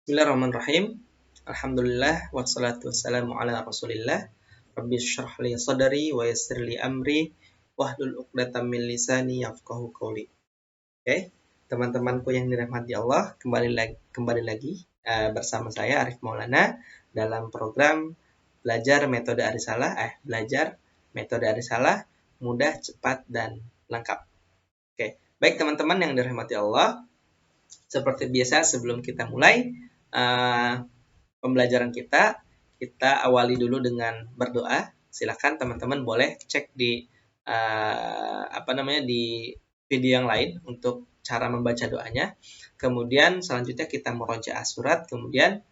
Bismillahirrahmanirrahim. Alhamdulillah wassalatu wassalamu ala Rasulillah. Rabbi shrah li sadri wa yassir li amri wahlul 'uqdatam min lisani yafqahu qawli. Oke, teman-temanku yang dirahmati Allah, kembali lagi bersama saya Arif Maulana dalam program belajar metode Arisalah mudah, cepat dan lengkap. Oke, baik teman-teman yang dirahmati Allah, seperti biasa sebelum kita mulai pembelajaran kita awali dulu dengan berdoa. Silakan teman-teman boleh cek di di video yang lain untuk cara membaca doanya. Kemudian selanjutnya kita murojaah surat, kemudian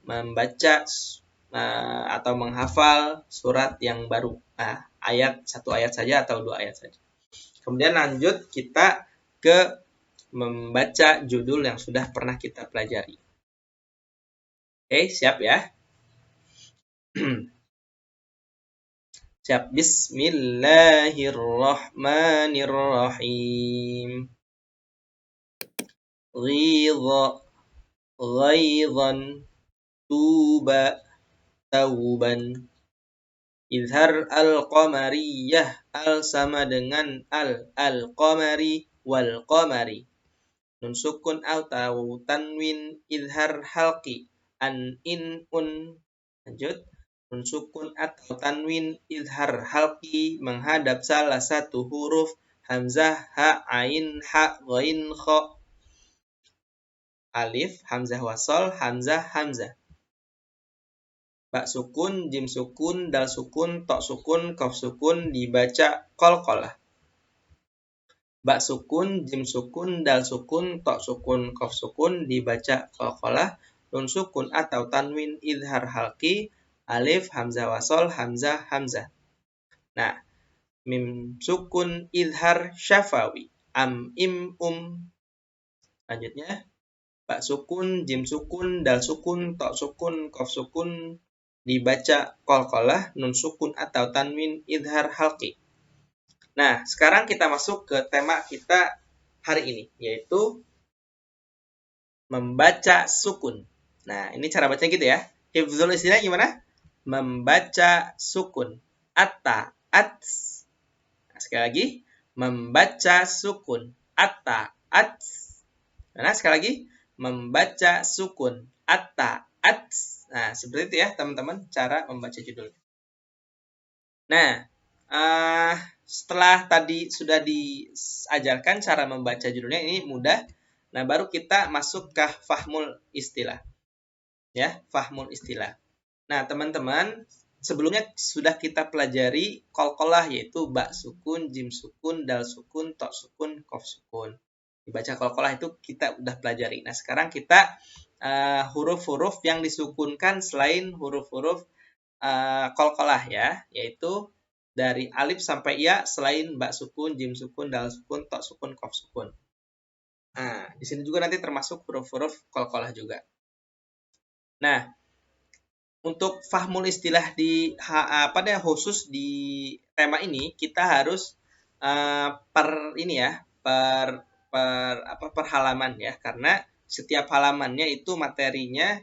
membaca atau menghafal surat yang baru, satu ayat saja atau 2 ayat saja. Kemudian lanjut kita ke membaca judul yang sudah pernah kita pelajari. Oke, siap ya? Siap. Bismillahirrahmanirrahim. Ghaidhan tuba tauban. Izhar al-qamariyah, al sama dengan al-qamari wal qamari. Nun sukun atau tanwin izhar halqi an in un. Lanjut. Nun sukun atau tanwin izhar halqi menghadap salah satu huruf hamzah, ha, ain, ha, ghain, kha. Alif, hamzah wasol, hamzah, hamzah. Ba sukun, jim sukun, dal sukun, tok sukun, qaf sukun dibaca qalqalah. Ba sukun, jim sukun, dal sukun, tok sukun, qaf sukun dibaca qalqalah. Nun sukun atau tanwin izhar halqi, alif, hamzah wasol, hamzah, hamzah. Nah, mim sukun izhar syafawi, am, im, Lanjutnya, ba sukun, jim sukun, dal sukun, tok sukun, qaf sukun dibaca qalqalah. Nun sukun atau tanwin izhar halqi. Nah, sekarang kita masuk ke tema kita hari ini, yaitu membaca sukun. Nah, ini cara bacanya gitu ya. Hifzul istilah gimana? Membaca sukun. Atta, ats. Nah, sekali lagi. Membaca sukun. Atta, ats. Nah, sekali lagi. Membaca sukun. Atta, ats. Nah, seperti itu ya, teman-teman, cara membaca judul. Nah, setelah tadi sudah diajarkan cara membaca judulnya, ini mudah. Nah, baru kita masuk ke fahmul istilah. Ya, fahmul istilah. Nah, teman-teman, sebelumnya sudah kita pelajari qalqalah, yaitu ba sukun, jim sukun, dal sukun, tok sukun, qaf sukun. Dibaca qalqalah itu kita udah pelajari. Nah, sekarang kita huruf-huruf yang disukunkan selain huruf-huruf qalqalah ya, yaitu dari alif sampai ya selain ba sukun, jim sukun, dal sukun, tok sukun, qaf sukun. Nah, di sini juga nanti termasuk huruf-huruf qalqalah juga. Nah, untuk fahmul istilah pada khusus di tema ini kita harus per halaman ya, karena setiap halamannya itu materinya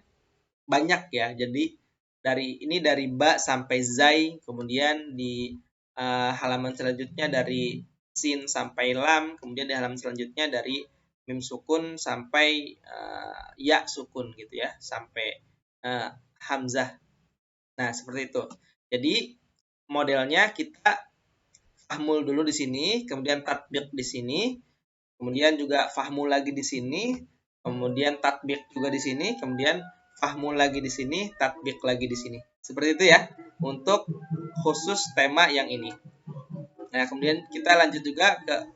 banyak ya. Jadi dari ba sampai zai, kemudian di halaman selanjutnya dari sin sampai lam, kemudian di halaman selanjutnya dari mim sukun sampai ya sukun gitu ya, sampai hamzah. Nah, seperti itu. Jadi modelnya kita fahmul dulu di sini, kemudian tatbiq di sini, kemudian juga fahmul lagi di sini, kemudian tatbiq juga di sini, kemudian fahmul lagi di sini, tatbiq lagi di sini. Seperti itu ya, untuk khusus tema yang ini. Nah, kemudian kita lanjut juga ke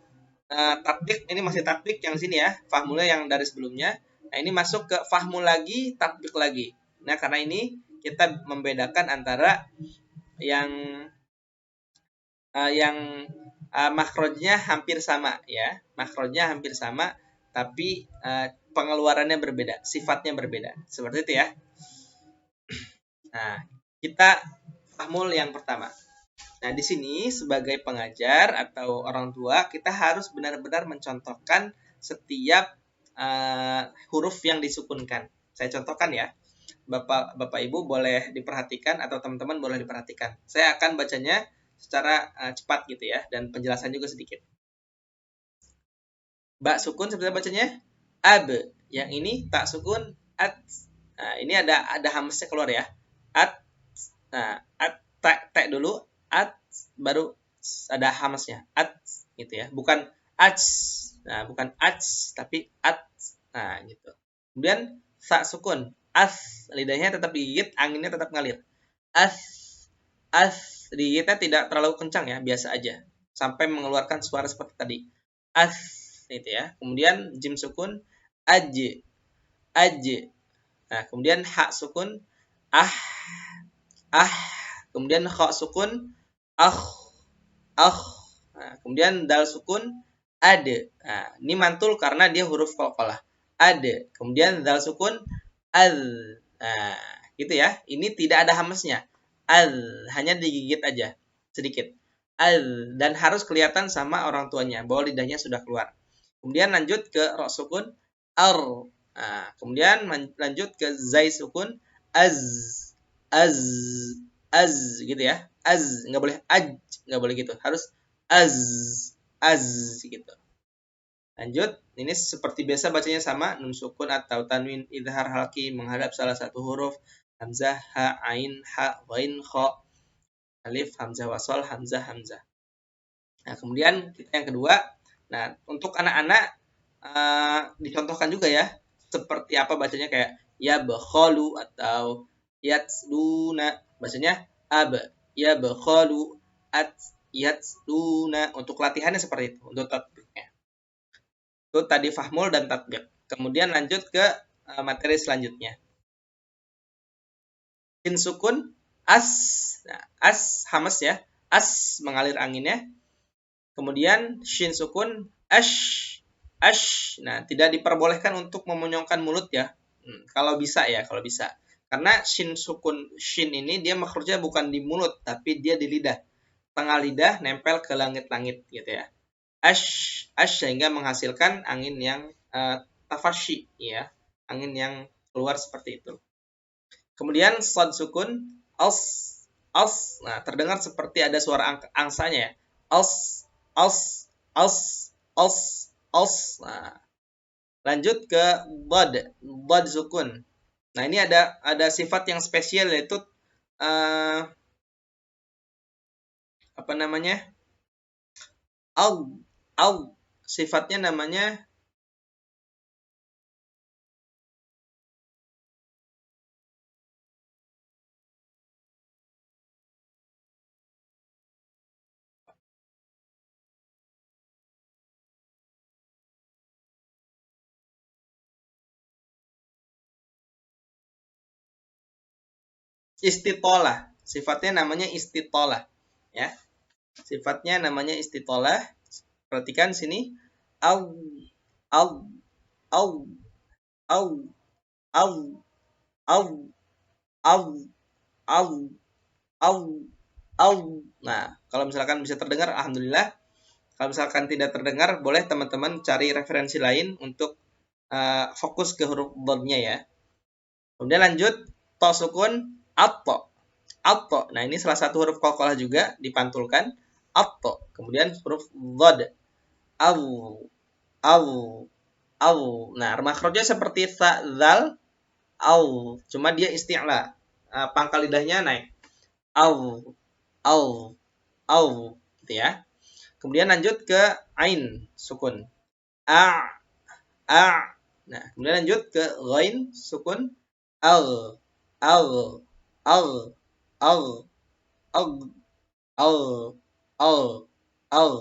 tatbiq. Ini masih tatbiq yang sini ya, fahmulnya yang dari sebelumnya. Nah, ini masuk ke fahmul lagi, tatbiq lagi. Nah, karena ini kita membedakan antara yang makhrajnya hampir sama ya, makhrajnya hampir sama, tapi pengeluarannya berbeda, sifatnya berbeda. Seperti itu ya. Nah, kita fahmul yang pertama. Nah, di sini sebagai pengajar atau orang tua, kita harus benar-benar mencontohkan setiap huruf yang disukunkan. Saya contohkan ya. Bapak Ibu boleh diperhatikan atau teman-teman boleh diperhatikan. Saya akan bacanya secara cepat gitu ya, dan penjelasan juga sedikit. Ba sukun seperti bacanya ab. Yang ini tak sukun at. Nah, ini ada hamzah keluar ya. At. Nah, at tak dulu at baru ada hamzahnya. At gitu ya. Bukan ats. Nah, bukan ats tapi at. Nah, gitu. Kemudian sa sukun as. Lidahnya tetap digigit, anginnya tetap ngalir. As digigitnya tidak terlalu kencang ya, biasa aja. Sampai mengeluarkan suara seperti tadi. As itu ya. Kemudian jim sukun aj. Aj. Nah, kemudian ha sukun ah. Ah. Kemudian kha sukun ah. Ah. Nah, kemudian dal sukun ad. Nah, ini mantul karena dia huruf qalqalah. Ad. Kemudian dal sukun al. Nah, gitu ya. Ini tidak ada hamzahnya. Al, hanya digigit aja sedikit. Al, dan harus kelihatan sama orang tuanya bahwa lidahnya sudah keluar. Kemudian lanjut ke ro sukun ar. Nah, kemudian lanjut ke zai sukun az. Az. Az gitu ya. Az, nggak boleh aj, nggak boleh gitu. Harus az. Az gitu. Lanjut, ini seperti biasa bacanya sama, nun sukun atau tanwin idhar halki menghadap salah satu huruf, hamzah, ha, ain, ha, ghain, kha, alif, hamzah wasol, hamzah, hamzah. Nah, kemudian kita yang kedua, nah untuk anak-anak dicontohkan juga ya, seperti apa bacanya kayak ya bekhalu atau yatsluna, bacanya ab, ya bekhalu, at, yatsluna, untuk latihannya seperti itu, untuk tatbiknya. Itu tadi fahmul dan tatbik. Kemudian lanjut ke materi selanjutnya. Shin sukun as. Nah, as hamas ya. As mengalir anginnya. Kemudian shin sukun ash. Ash. Nah, tidak diperbolehkan untuk memonyongkan mulut ya. Kalau bisa ya, kalau bisa. Karena shin sukun shin ini dia makhrajnya bukan di mulut, tapi dia di lidah. Tengah lidah nempel ke langit-langit gitu ya. Ash sehingga menghasilkan angin yang tafashi ya, angin yang keluar seperti itu. Kemudian shad sukun als. Nah, terdengar seperti ada suara angsanya ya. Als. Nah, lanjut ke dad sukun. Nah, ini ada sifat yang spesial yaitu apa namanya? Al sifatnya namanya istitolah. Sifatnya namanya istitolah ya. Sifatnya namanya istitolah. Perhatikan sini. Au au au au au au au au au au. Nah, kalau misalkan bisa terdengar alhamdulillah. Kalau misalkan tidak terdengar, boleh teman-teman cari referensi lain untuk fokus ke huruf dodnya ya. Kemudian lanjut to sukun atto. Atto. Nah, ini salah satu huruf qalqalah juga dipantulkan. Atto. Kemudian huruf dod. Au. Au. Au. Nah, makhrajnya seperti sa, zal, au. Cuma dia isti'la. Pangkal lidahnya naik. Au. Au. Au. Gitu ya. Kemudian lanjut ke ain sukun. A. A. Nah, kemudian lanjut ke ghain sukun. Al. Al. Al. Al. Al. Al. Al. Al.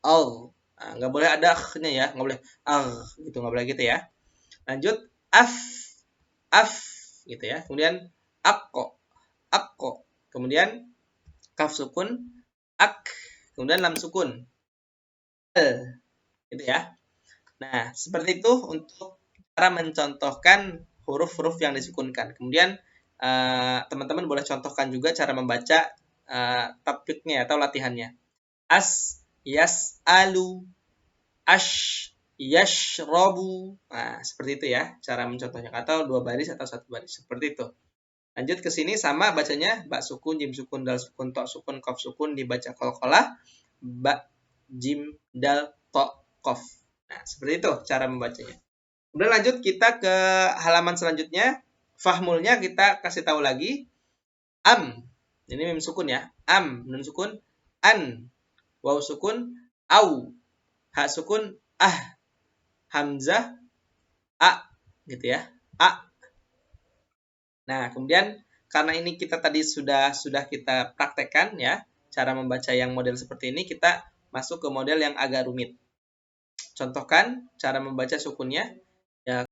Al. Nah, nggak boleh ada nya ya, nggak boleh gitu, nggak boleh gitu ya. Lanjut af. Af gitu ya. Kemudian akko. Akko. Kemudian kaf sukun. Ak. Kemudian lam sukun. Gitu ya. Nah, seperti itu untuk cara mencontohkan huruf-huruf yang disukunkan. Kemudian teman-teman boleh contohkan juga cara membaca tatbiknya atau latihannya. As, yas, alu, ash, yashrobu. Nah, seperti itu ya cara mencontohnya, atau 2 baris atau 1 baris, seperti itu. Lanjut ke sini sama bacanya, ba sukun, jim sukun, dal sukun, to sukun, kof sukun, dibaca qalqalah, ba, jim, dal, to, kof. Nah, seperti itu cara membacanya. Kemudian lanjut kita ke halaman selanjutnya. Fahmulnya kita kasih tahu lagi. Am. Ini mim sukun ya. Am, nun sukun, an. Waw sukun, au. Ha sukun, ah. Hamzah, a. Gitu ya. A. Nah, kemudian karena ini kita tadi sudah kita praktekkan ya, cara membaca yang model seperti ini, kita masuk ke model yang agak rumit. Contohkan cara membaca sukunnya. Ya,